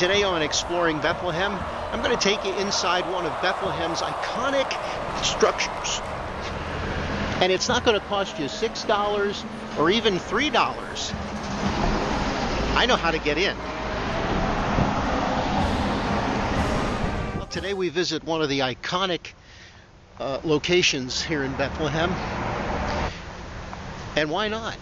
Today on Exploring Bethlehem, I'm going to take you inside one of Bethlehem's iconic structures. And it's not going to cost you $6 or even $3. I know how to get in. Well, today we visit one of the iconic locations here in Bethlehem. And why not?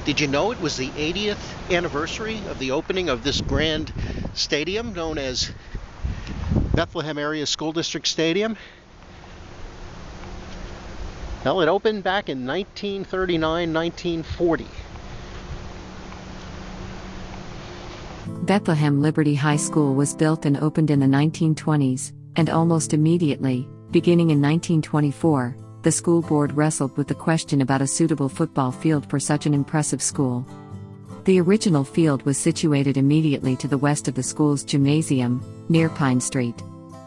Did you know it was the 80th anniversary of the opening of this grand stadium known as Bethlehem Area School District Stadium? Well, it opened back in 1939, 1940. Bethlehem Liberty High School was built and opened in the 1920s, and almost immediately, beginning in 1924, the school board wrestled with the question about a suitable football field for such an impressive school. The original field was situated immediately to the west of the school's gymnasium, near Pine Street.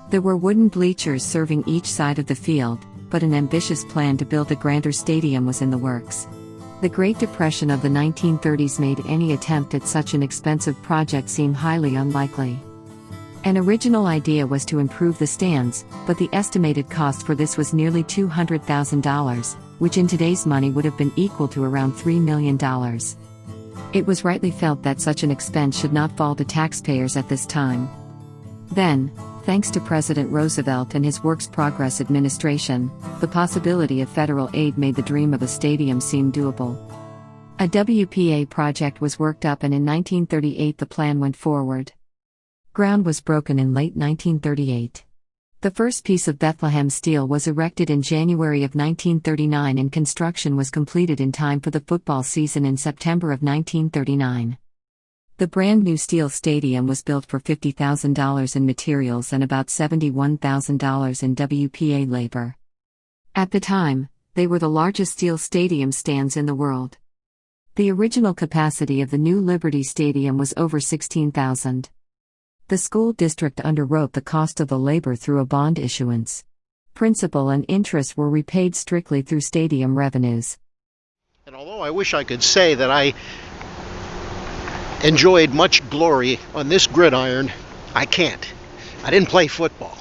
There were wooden bleachers serving each side of the field, but an ambitious plan to build a grander stadium was in the works. The Great Depression of the 1930s made any attempt at such an expensive project seem highly unlikely. An original idea was to improve the stands, but the estimated cost for this was nearly $200,000, which in today's money would have been equal to around $3 million. It was rightly felt that such an expense should not fall to taxpayers at this time. Then, thanks to President Roosevelt and his Works Progress administration, the possibility of federal aid made the dream of a stadium seem doable. A WPA project was worked up, and in 1938 the plan went forward. Ground was broken in late 1938. The first piece of Bethlehem steel was erected in January of 1939, and construction was completed in time for the football season in September of 1939. The brand new steel stadium was built for $50,000 in materials and about $71,000 in WPA labor. At the time, they were the largest steel stadium stands in the world. The original capacity of the new Liberty Stadium was over 16,000. The school district underwrote the cost of the labor through a bond issuance. Principal and interest were repaid strictly through stadium revenues. And although I wish I could say that I enjoyed much glory on this gridiron, I can't. I didn't play football.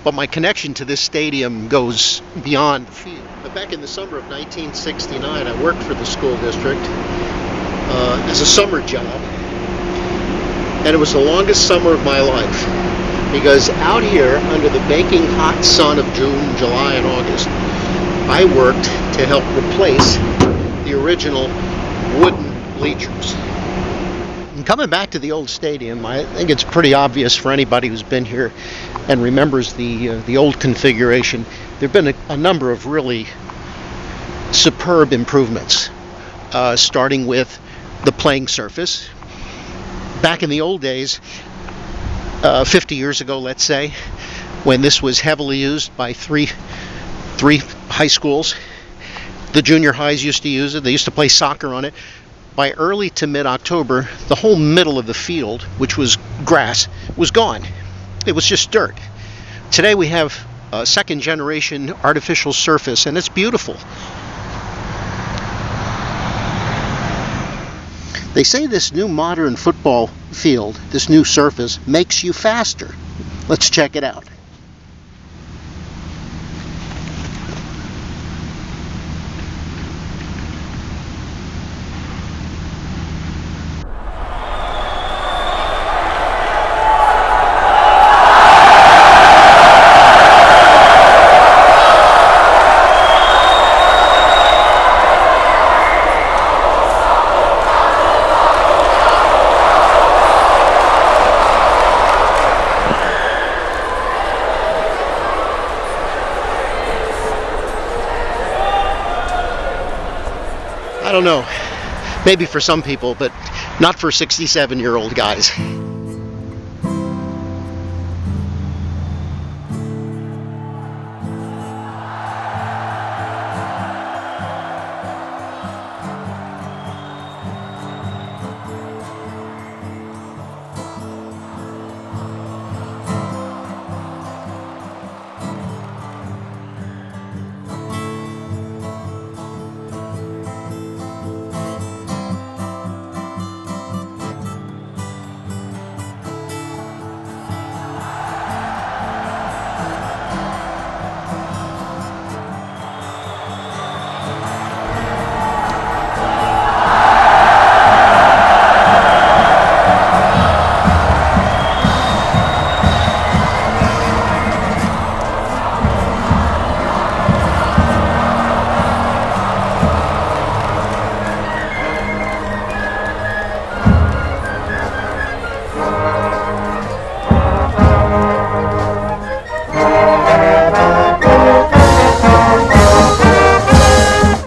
But my connection to this stadium goes beyond the field. But back in the summer of 1969, I worked for the school district as a summer job. And it was the longest summer of my life, because out here under the baking hot sun of June, July, and August, I worked to help replace the original wooden bleachers. And coming back to the old stadium, I think it's pretty obvious for anybody who's been here and remembers the old configuration. There have been a number of really superb improvements, starting with the playing surface. Back in the old days, 50 years ago, let's say, when this was heavily used by three high schools, the junior highs used to use it. They used to play soccer on it. By early to mid-October, the whole middle of the field, which was grass, was gone. It was just dirt. Today we have a second-generation artificial surface, and it's beautiful. They say this new modern football field, this new surface, makes you faster. Let's check it out. I don't know, maybe for some people, but not for 67-year-old guys.